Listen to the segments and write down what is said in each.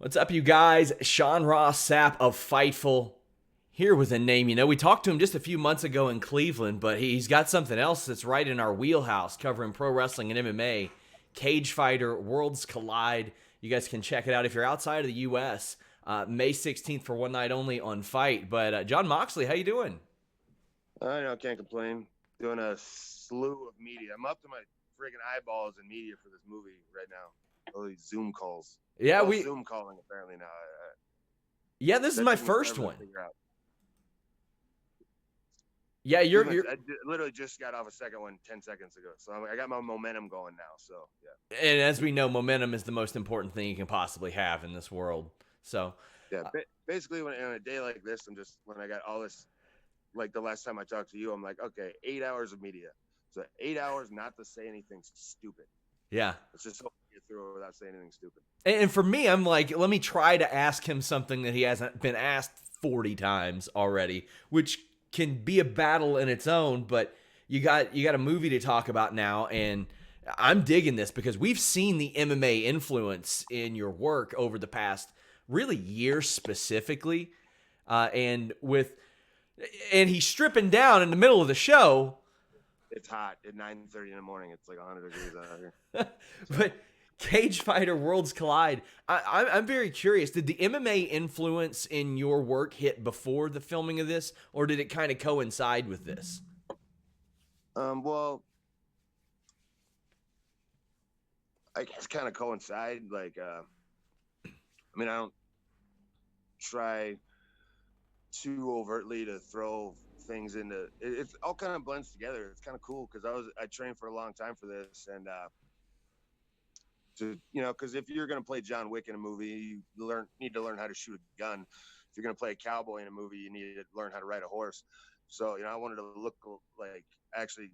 What's up, you guys? Sean Ross Sapp of Fightful here with a name. We talked to him just a few months ago in Cleveland, but he's got something else that's right in our wheelhouse covering pro wrestling and MMA. CageFighter, Worlds Collide. You guys can check it out if you're outside of the U.S. May 16th for one night only on Fight. But Jon Moxley, how you doing? I know, can't complain. Doing a slew of media. I'm up to my friggin' eyeballs in media for this movie right now. All these Zoom calls. Yeah, Well, Zoom calling apparently now. this is That my took me first forever one. to figure out. Yeah, I literally just got off a second one 10 seconds ago, so I got my momentum going now. So yeah. and as we know, momentum is the most important thing you can possibly have in this world. So, Yeah, basically, when on a day like this, when I got all this, like the last time I talked to you, I'm like, okay, 8 hours of media. So 8 hours not to say anything stupid. yeah. Let's just hope we get through it without saying anything stupid. And for me, I'm like, let me try to ask him something that he hasn't been asked 40 times already, which can be a battle in its own, but you got a movie to talk about now, and I'm digging this because we've seen the MMA influence in your work over the past really years specifically. And he's stripping down in the middle of the show. It's hot at 9:30 in the morning. It's like 100 degrees out here. But CageFighter Worlds Collide. I'm very curious. Did the MMA influence in your work hit before the filming of this, or did it kind of coincide with this? Well, I guess kind of coincide. Like, I don't try too overtly to throw things into it. It's all kind of blends together. It's kind of cool because I trained for a long time for this, and because if you're gonna play John Wick in a movie, you need to learn how to shoot a gun. If you're gonna play a cowboy in a movie, you need to learn how to ride a horse. So I wanted to look like actually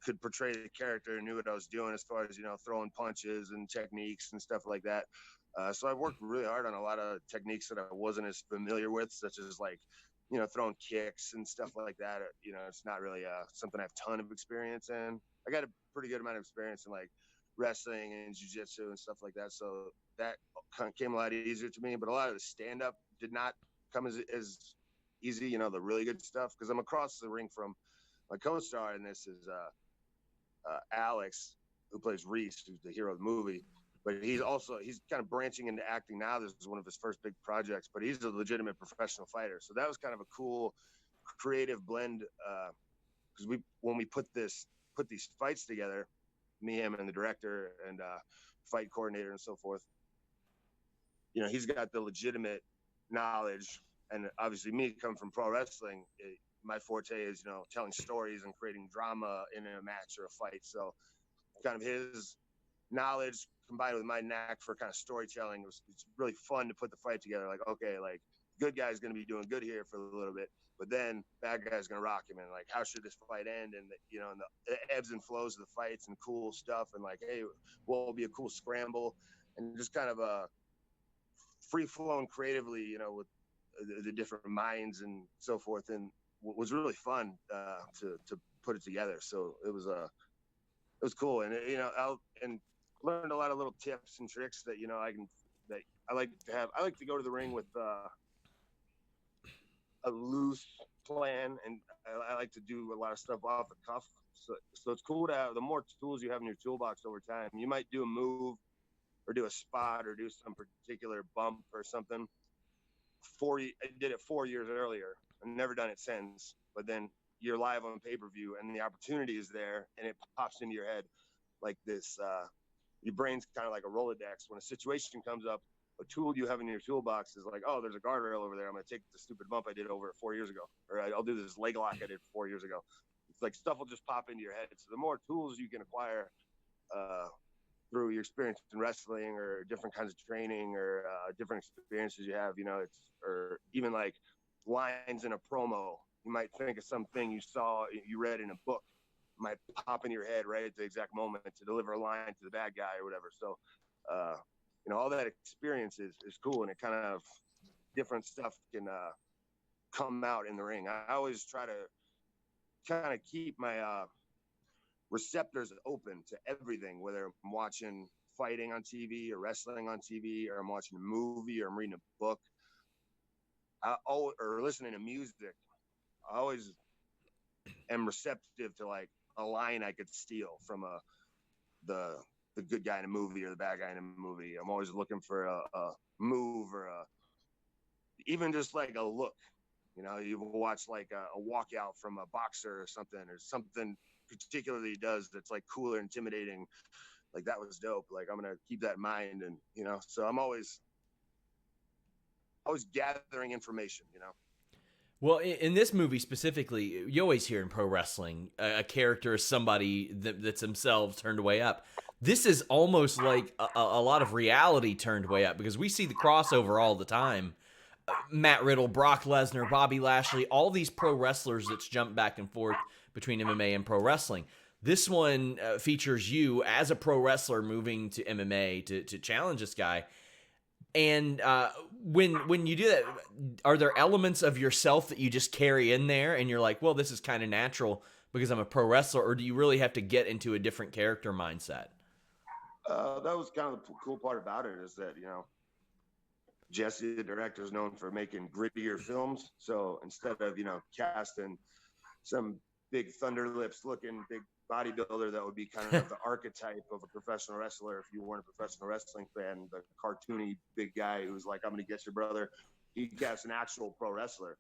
could portray the character and knew what I was doing as far as throwing punches and techniques and stuff like that. So I worked really hard on a lot of techniques that I wasn't as familiar with, such as like throwing kicks and stuff like that. It's not really something I have a ton of experience in. I got a pretty good amount of experience in like wrestling and jiu-jitsu and stuff like that, so that kind of came a lot easier to me. But a lot of the stand-up did not come as easy, the really good stuff, because I'm across the ring from my co-star in this is Alex, who plays Reese, who's the hero of the movie. But he's kind of branching into acting now. This is one of his first big projects, but he's a legitimate professional fighter. So that was kind of a cool creative blend, because when we put these fights together, me, him, and the director and fight coordinator and so forth, he's got the legitimate knowledge, and obviously me coming from pro wrestling, my forte is telling stories and creating drama in a match or a fight. So kind of his knowledge combined with my knack for kind of storytelling, it's really fun to put the fight together. Like, okay, like good guy's going to be doing good here for a little bit, but then bad guy's going to rock him. And like, how should this fight end? And and the ebbs and flows of the fights and cool stuff. And like, hey, what will be a cool scramble? And just kind of free flowing creatively, with the different minds and so forth. And what was really fun to put it together. So it was cool. And and learned a lot of little tips and tricks that I like to have. I like to go to the ring with a loose plan, and I like to do a lot of stuff off the cuff. So it's cool to have the more tools you have in your toolbox over time. You might do a move or do a spot or do some particular bump or something. I did it 4 years earlier. I've never done it since. But then you're live on pay-per-view, and the opportunity is there, and it pops into your head like this. Your brain's kind of like a Rolodex. When a situation comes up, a tool you have in your toolbox is like, oh, there's a guardrail over there. I'm going to take the stupid bump I did over 4 years ago. Or I'll do this leg lock I did 4 years ago. It's like stuff will just pop into your head. So the more tools you can acquire through your experience in wrestling or different kinds of training or different experiences you have, or even like lines in a promo. You might think of something you read in a book, might pop in your head right at the exact moment to deliver a line to the bad guy or whatever. So, all that experience is cool, and it kind of different stuff can come out in the ring. I always try to kind of keep my receptors open to everything, whether I'm watching fighting on TV or wrestling on TV, or I'm watching a movie, or I'm reading a book, or listening to music, I always am receptive to like a line I could steal from the good guy in a movie or the bad guy in a movie. I'm always looking for a move or even just like a look. You know, you watch like a walkout from a boxer or something particularly he does that's like cool or intimidating. Like, that was dope. Like, I'm gonna keep that in mind, and you know, so I'm always gathering information. You know. Well, in this movie specifically, you always hear in pro wrestling a character is somebody that's themselves turned way up. This is almost like a lot of reality turned way up, because we see the crossover all the time. Matt Riddle, Brock Lesnar, Bobby Lashley, all these pro wrestlers that's jump back and forth between MMA and pro wrestling. This one features you as a pro wrestler moving to MMA to challenge this guy. And when you do that, are there elements of yourself that you just carry in there and you're like, well, this is kind of natural because I'm a pro wrestler, or do you really have to get into a different character mindset? That was kind of the cool part about it, is that, you know, Jesse, the director, is known for making grittier films. So instead of, you know, casting some big thunder lips looking big bodybuilder that would be kind of the archetype of a professional wrestler, if you weren't a professional wrestling fan, the cartoony big guy who's like, I'm gonna get your brother, he cast an actual pro wrestler.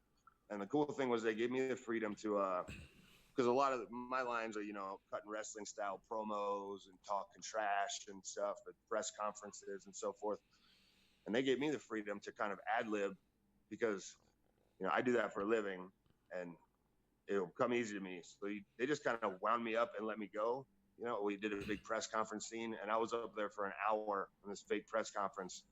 And the cool thing was they gave me the freedom to because a lot of my lines are, you know, cutting wrestling style promos and talking trash and stuff at press conferences and so forth. And they gave me the freedom to kind of ad lib, because, you know, I do that for a living and it'll come easy to me. So they just kind of wound me up and let me go. You know, we did a big press conference scene, and I was up there for an hour in this fake press conference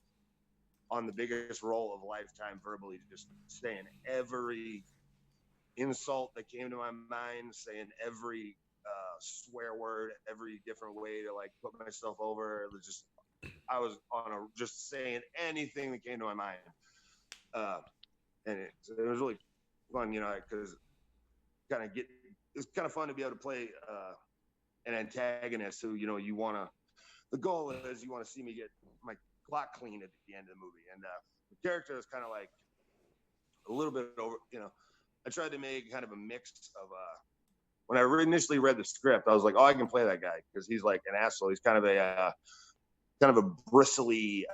on the biggest role of a lifetime, verbally, just saying every insult that came to my mind, saying every swear word, every different way to like put myself over. It was just, I was just saying anything that came to my mind. And it was really fun, you know, because it's kind of fun to be able to play an antagonist who, you know, the goal is you want to see me get my clock clean at the end of the movie. And the character is kind of like a little bit over, you know, I tried to make kind of a mix of, when I initially read the script, I was like, oh, I can play that guy, because he's like an asshole. He's kind of a bristly,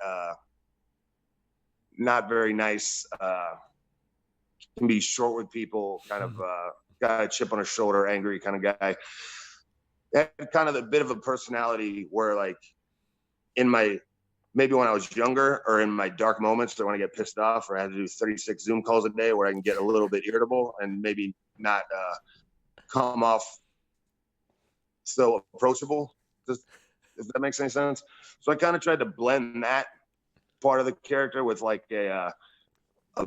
not very nice, can be short with people, kind of got a chip on his shoulder, angry kind of guy. Had kind of a bit of a personality where, like, maybe when I was younger or in my dark moments, I want to get pissed off, or I had to do 36 Zoom calls a day where I can get a little bit irritable and maybe not come off so approachable, if that makes any sense. So I kind of tried to blend that part of the character with like a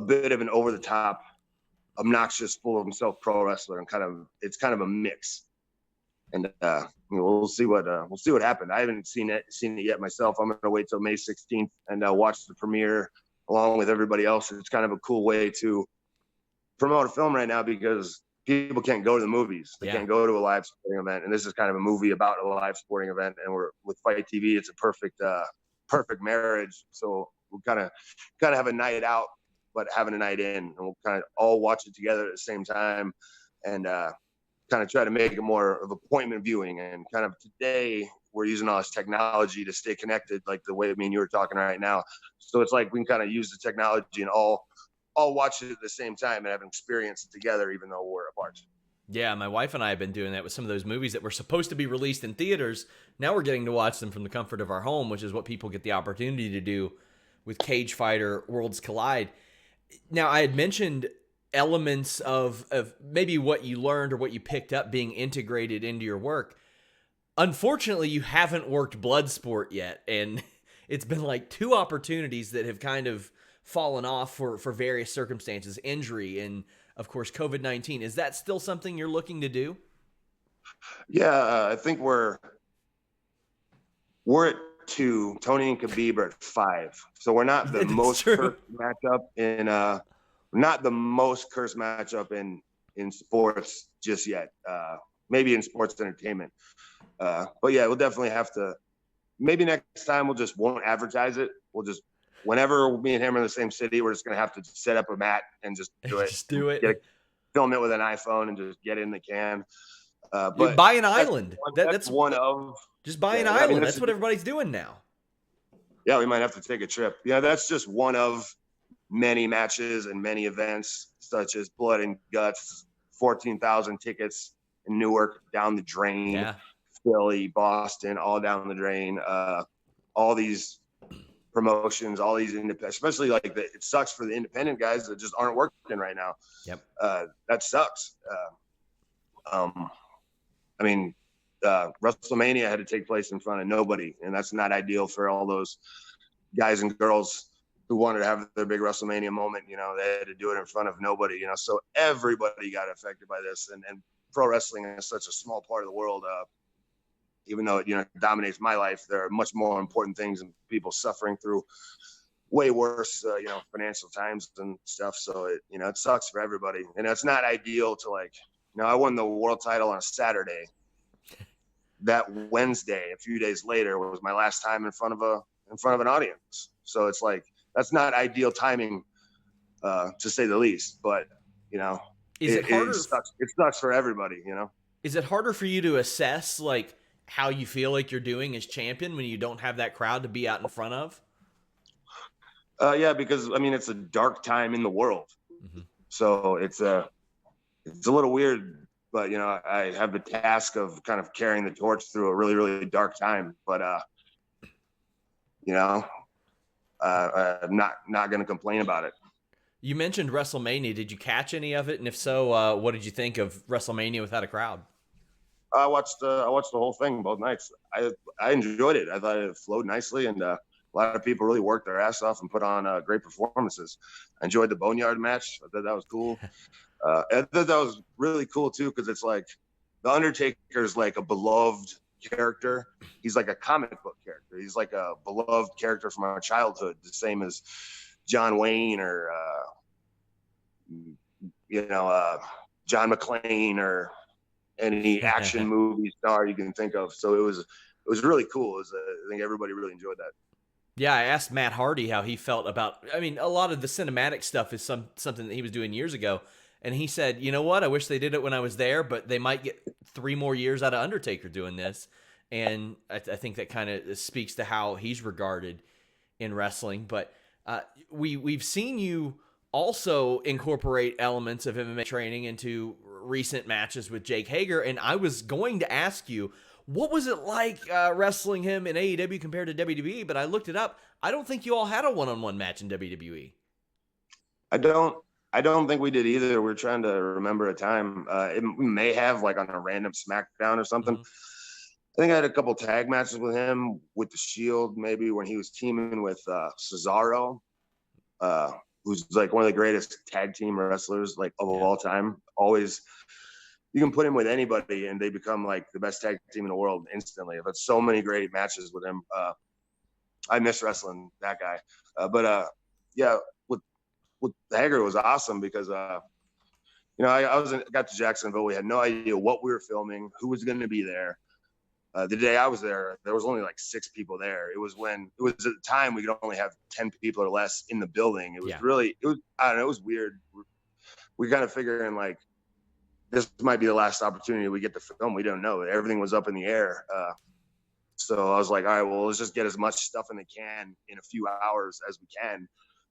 bit of an over the top, obnoxious, full of himself pro wrestler, and it's kind of a mix. And we'll see what happened. I haven't seen it yet myself. I'm gonna wait till May 16th and watch the premiere along with everybody else. It's kind of a cool way to promote a film right now, because people can't go to the movies. They can't go to a live sporting event, and this is kind of a movie about a live sporting event. And we're with Fight TV. It's a perfect marriage. So we'll kind of have a night out, but having a night in, and we'll kind of all watch it together at the same time, and kind of try to make it more of appointment viewing. And kind of today we're using all this technology to stay connected, like the way me and you are talking right now. So it's like we can kind of use the technology and all watch it at the same time and have an experience together, even though we're apart. Yeah, my wife and I have been doing that with some of those movies that were supposed to be released in theaters. Now we're getting to watch them from the comfort of our home, which is what people get the opportunity to do with CageFighter Worlds Collide. Now, I had mentioned elements of maybe what you learned or what you picked up being integrated into your work. Unfortunately, you haven't worked Bloodsport yet, and it's been like 2 opportunities that have kind of fallen off for various circumstances, injury, and of course COVID-19. Is that still something you're looking to do? Yeah, I think we're at 2. Tony and Khabib are at 5. So we're not the most cursed matchup in not the most cursed matchup in sports just yet. Maybe in sports entertainment. But yeah, we'll definitely have to maybe next time we'll just won't advertise it. We'll just, whenever me and him are in the same city, we're just going to have to set up a mat and just do it. Just do it. Film it with an iPhone and just get it in the can. But buy an island. That's one of. Just buy an island. I mean, that's what everybody's doing now. Yeah, we might have to take a trip. Yeah, that's just one of many matches and many events, such as Blood and Guts, 14,000 tickets in Newark down the drain. Yeah. Philly, Boston, all down the drain. All these promotions, all these independent, especially like it sucks for the independent guys that just aren't working right now. Yep. That sucks. I mean, WrestleMania had to take place in front of nobody, and that's not ideal for all those guys and girls who wanted to have their big WrestleMania moment. You know, they had to do it in front of nobody, you know, so everybody got affected by this, and pro wrestling is such a small part of the world. Even though it, you know, dominates my life, there are much more important things and people suffering through way worse, you know, financial times and stuff. So it, you know, it sucks for everybody, and it's not ideal to, like, you know, I won the world title on a Saturday. That Wednesday, a few days later, was my last time in front of an audience. So it's like, that's not ideal timing, to say the least. But, you know, it sucks for everybody, you know. Is it harder for you to assess, like, how you feel like you're doing as champion when you don't have that crowd to be out in front of? Yeah, because I mean, it's a dark time in the world. Mm-hmm. So it's a little weird, but you know, I have the task of kind of carrying the torch through a really, really dark time. But you know, I'm not going to complain about it. You mentioned WrestleMania. Did you catch any of it? And if so, what did you think of WrestleMania without a crowd? I watched the whole thing both nights. I enjoyed it. I thought it flowed nicely, and a lot of people really worked their ass off and put on great performances. I enjoyed the Boneyard match. I thought that was cool. I thought that was really cool too, because it's like the Undertaker's like a beloved character. He's like a comic book character. He's like a beloved character from our childhood, the same as John Wayne or John McClane or any action movie star you can think of. So it was really cool. I think everybody really enjoyed that. Yeah, I asked Matt Hardy how he felt about, I mean, a lot of the cinematic stuff is something that he was doing years ago. And he said, you know what? I wish they did it when I was there, but they might get 3 more years out of Undertaker doing this. And I think that kind of speaks to how he's regarded in wrestling. But we've seen you also incorporate elements of MMA training into recent matches with Jake Hager. And I was going to ask you, what was it like wrestling him in AEW compared to WWE? But I looked it up. I don't think you all had a one-on-one match in WWE. I don't think we did either. We're trying to remember a time. We may have, like, on a random SmackDown or something. Mm-hmm. I think I had a couple tag matches with him with the Shield, maybe when he was teaming with Cesaro, who's like one of the greatest tag team wrestlers of all time. Always, you can put him with anybody and they become like the best tag team in the world instantly. I've had so many great matches with him. I miss wrestling that guy. Yeah, with Hager, it was awesome because, you know, I got to Jacksonville. We had no idea what we were filming, who was going to be there. The day I was there was only like 6 people there. It was at the time we could only have 10 people or less in the building. It was I don't know, it was weird. We kind of figuring like, this might be the last opportunity we get to film. We don't know. Everything was up in the air. So I was like, all right, well, let's just get as much stuff in the can in a few hours as we can.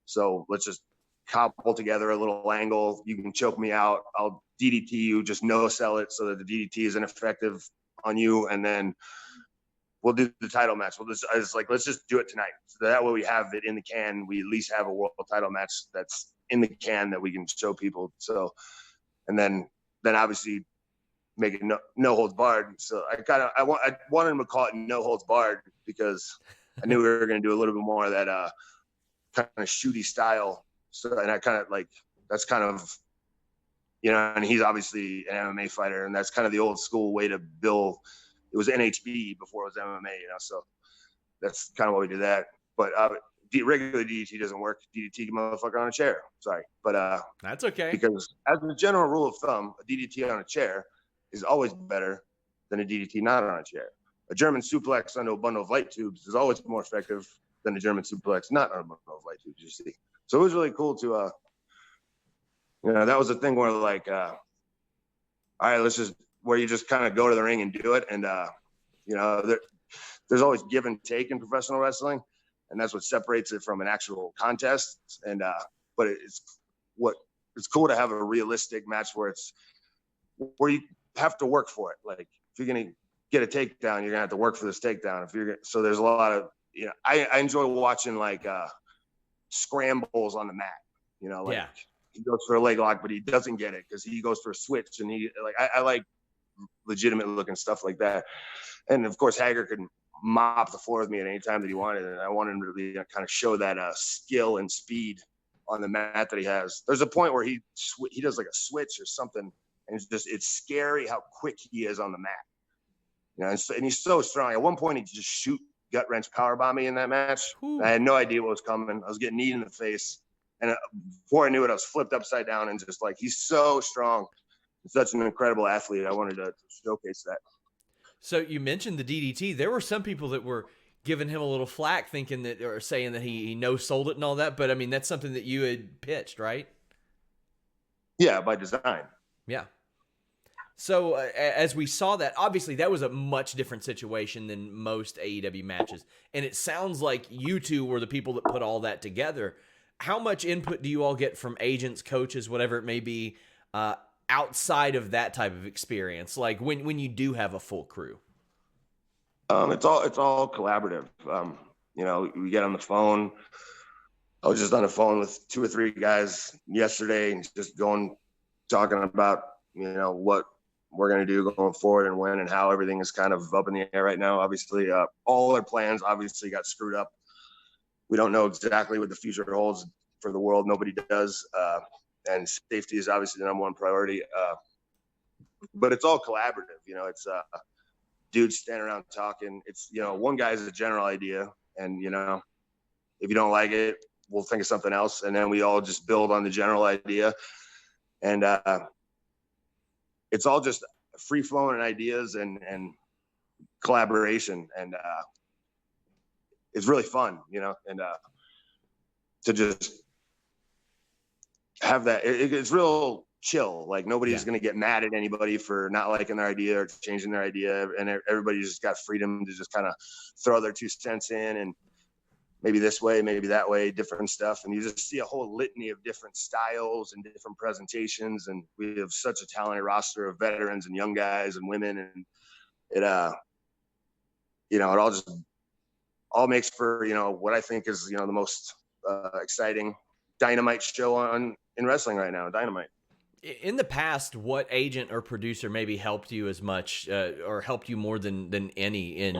So let's just cobble together a little angle. You can choke me out. I'll DDT you, just no sell it so that the DDT is ineffective on you. And then we'll do the title match. Let's just do it tonight. So that way we have it in the can. We at least have a world title match that's in the can that we can show people. So, and then obviously make it no holds barred. So I wanted him to call it no holds barred because I knew we were going to do a little bit more of that kind of shooty style. So, and I kind of like, that's kind of, you know, and he's obviously an MMA fighter, and that's kind of the old school way to bill. It was NHB before it was MMA, you know, so that's kind of why we did that. But regular DDT doesn't work. DDT motherfucker on a chair. Sorry. But that's okay. Because as a general rule of thumb, a DDT on a chair is always better than a DDT not on a chair. a German suplex onto a bundle of light tubes is always more effective than a German suplex not on a bundle of light tubes, you see. So it was really cool to, that was the thing where like, all right, where you just kind of go to the ring and do it. And, there's always give and take in professional wrestling. And that's what separates it from an actual contest. And, but it's cool to have a realistic match where you have to work for it. Like if you're going to get a takedown, you're gonna have to work for this takedown. So there's a lot of, I enjoy watching like scrambles on the mat, like he goes for a leg lock, but he doesn't get it because he goes for a switch, and I like legitimate looking stuff like that. And of course Hager could mop the floor with me at any time that he wanted, and I wanted him to really kind of show that skill and speed on the mat that he has. There's a point where he does like a switch or something, and it's scary how quick he is on the mat. And he's so strong. At one point, he just shoot gut wrench powerbomb me in that match. I had no idea what was coming. I was getting kneed in the face, and before I knew it, I was flipped upside down. And just like, he's so strong, he's such an incredible athlete. I wanted to showcase that. So you mentioned the DDT. There were some people that were giving him a little flack, thinking that, or saying that he no-sold it and all that. But I mean, that's something that you had pitched, right? Yeah, by design. Yeah. So as we saw that, obviously that was a much different situation than most AEW matches. And it sounds like you two were the people that put all that together. How much input do you all get from agents, coaches, whatever it may be, outside of that type of experience? Like when you do have a full crew? It's all collaborative. We get on the phone. I was just on the phone with 2 or 3 guys yesterday and just talking about, what we're going to do going forward and when and how. Everything is kind of up in the air right now. Obviously, all our plans obviously got screwed up. We don't know exactly what the future holds for the world. Nobody does. And safety is obviously the number one priority. But it's all collaborative. It's dudes standing around talking. It's, one guy has a general idea, and, if you don't like it, we'll think of something else. And then we all just build on the general idea. And, it's all just free flowing ideas and collaboration. And, it's really fun, and, to just have that. It's real chill. Like nobody's going to get mad at anybody for not liking their idea or changing their idea. And everybody's just got freedom to just kind of throw their 2 cents in, and maybe this way, maybe that way, different stuff. And you just see a whole litany of different styles and different presentations. And we have such a talented roster of veterans and young guys and women. And it, it all makes for, what I think is, the most exciting Dynamite show in wrestling right now. Dynamite. In the past, what agent or producer maybe helped you as much or helped you more than any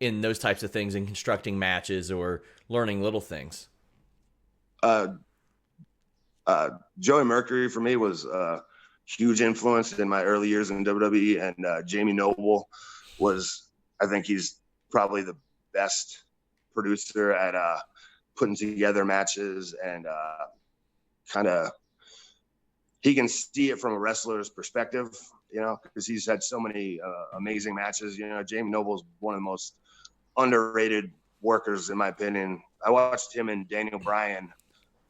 in those types of things, in constructing matches or learning little things? Joey Mercury for me was a huge influence in my early years in WWE, and Jamie Noble I think he's probably the best producer at putting together matches, and kind of he can see it from a wrestler's perspective, because he's had so many amazing matches. Jamie Noble's one of the most underrated workers, in my opinion. I watched him and Daniel Bryan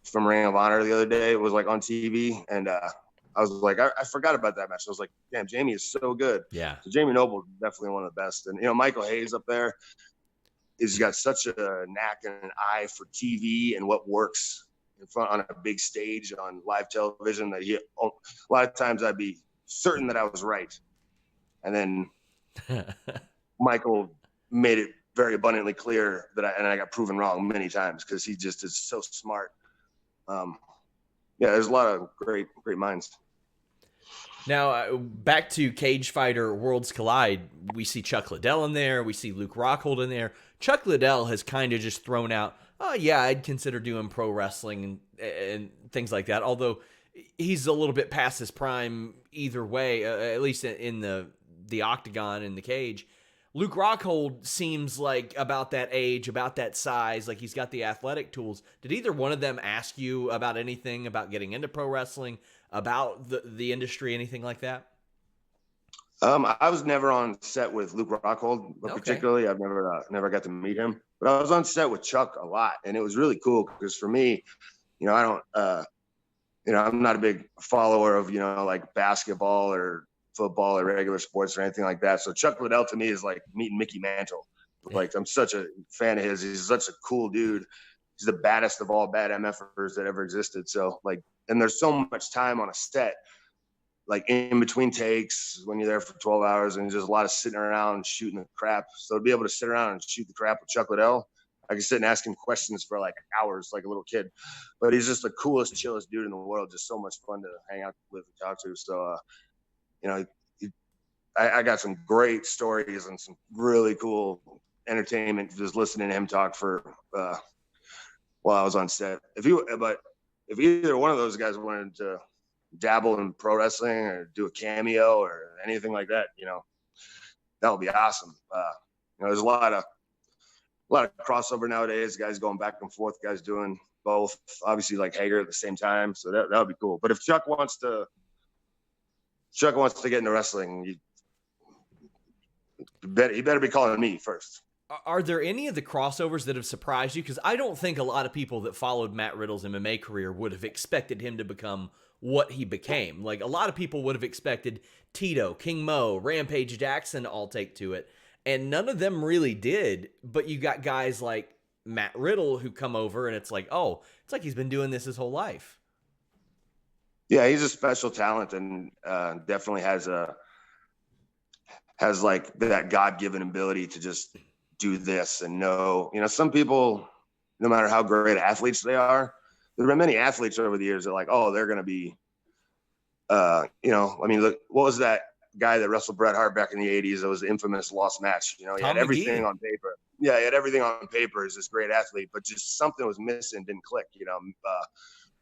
from Ring of Honor the other day. It was like on TV, and I was like, I forgot about that match. I was like, damn, Jamie is so good. Yeah. So Jamie Noble is definitely one of the best. And Michael Hayes up there, he's got such a knack and an eye for TV and what works in front on a big stage on live television, that a lot of times I'd be certain that I was right, and then Michael made it very abundantly clear that I got proven wrong many times, because he just is so smart. There's a lot of great minds. Now, back to CageFighter Worlds Collide, we see Chuck Liddell in there. We see Luke Rockhold in there. Chuck Liddell has kind of just thrown out, oh, yeah, I'd consider doing pro wrestling and things like that, although he's a little bit past his prime either way, at least in the octagon, in the cage. Luke Rockhold seems like about that age, about that size, like he's got the athletic tools. Did either one of them ask you about anything about getting into pro wrestling, about the industry, anything like that? I was never on set with Luke Rockhold, but Okay. particularly, I've never got to meet him. But I was on set with Chuck a lot, and it was really cool because for me, I don't, I'm not a big follower of like basketball or football or regular sports or anything like that. So Chuck Liddell to me is like meeting Mickey Mantle. Like I'm such a fan of his. He's such a cool dude. He's the baddest of all bad MFers that ever existed. So like, and there's so much time on a set, like in between takes when you're there for 12 hours and just a lot of sitting around and shooting the crap. So to be able to sit around and shoot the crap with Chuck Liddell, I can sit and ask him questions for like hours, like a little kid. But he's just the coolest, chillest dude in the world. Just so much fun to hang out with and talk to. So, I got some great stories and some really cool entertainment just listening to him talk for while I was on set. If either one of those guys wanted to dabble in pro wrestling or do a cameo or anything like that, that would be awesome. There's a lot of crossover nowadays, guys going back and forth, guys doing both, obviously like Hager at the same time. So that would be cool. But if Chuck wants to get into wrestling, he better be calling me first. Are there any of the crossovers that have surprised you? Because I don't think a lot of people that followed Matt Riddle's MMA career would have expected him to become what he became. Like, a lot of people would have expected Tito, King Mo, Rampage Jackson to all take to it, and none of them really did. But you got guys like Matt Riddle who come over, and it's like, oh, it's like he's been doing this his whole life. Yeah, he's a special talent and definitely has like that God-given ability to just do this and know. Some people, no matter how great athletes they are, there have been many athletes over the years that are like, oh, they're going to be, look, what was that guy that wrestled Bret Hart back in the 80s? That was the infamous lost match. He had everything on paper. Yeah, he had everything on paper as this great athlete, but just something was missing, didn't click.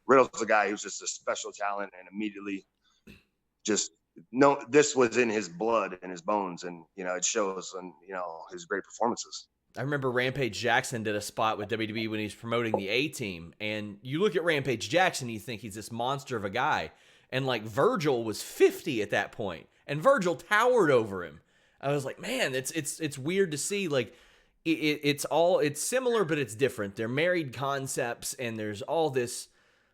Riddle's a guy who's just a special talent and immediately just this was in his blood and his bones, and it shows on his great performances. I remember Rampage Jackson did a spot with WWE when he was promoting the A-Team, and you look at Rampage Jackson, you think he's this monster of a guy, and like Virgil was 50 at that point, and Virgil towered over him. I was like, man, it's weird to see. Like it's similar, but it's different. They're married concepts, and there's all this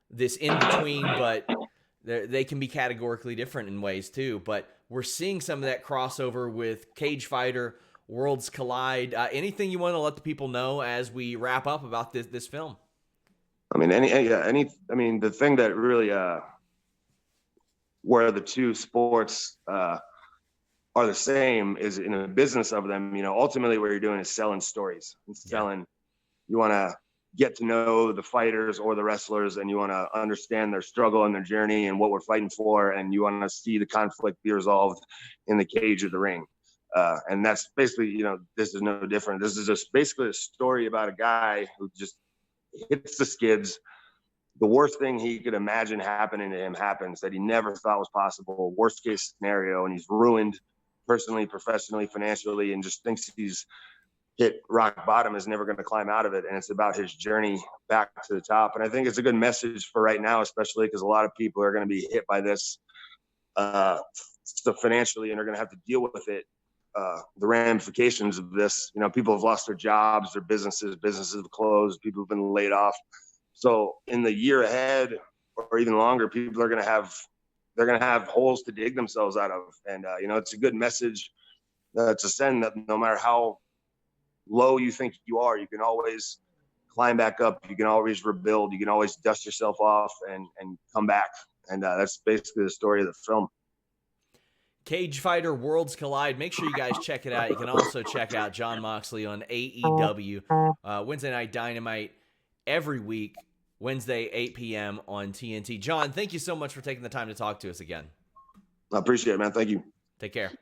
in between, but they can be categorically different in ways too. But we're seeing some of that crossover with CageFighter, Worlds Collide. Anything you want to let the people know as we wrap up about this film? I mean, the thing that really where the two sports are the same is in a business of them. Ultimately what you're doing is selling stories and selling. You want to get to know the fighters or the wrestlers, and you want to understand their struggle and their journey and what we're fighting for, and you want to see the conflict be resolved in the cage of the ring. And that's basically, this is no different. This is just basically a story about a guy who just hits the skids. The worst thing he could imagine happening to him happens that he never thought was possible. Worst case scenario, and he's ruined personally, professionally, financially, and just thinks he's hit rock bottom, is never going to climb out of it. And it's about his journey back to the top. And I think it's a good message for right now, especially because a lot of people are going to be hit by this stuff financially, and are going to have to deal with it. The ramifications of this, people have lost their jobs, their businesses have closed, people have been laid off. So in the year ahead or even longer, people are going to have holes to dig themselves out of. And, it's a good message to send, that no matter how low you think you are, you can always climb back up. You can always rebuild. You can always dust yourself off and come back. And that's basically the story of the film. CageFighter, Worlds Collide. Make sure you guys check it out. You can also check out Jon Moxley on AEW. Wednesday Night Dynamite every week, Wednesday, 8 p.m. on TNT. Jon, thank you so much for taking the time to talk to us again. I appreciate it, man. Thank you. Take care.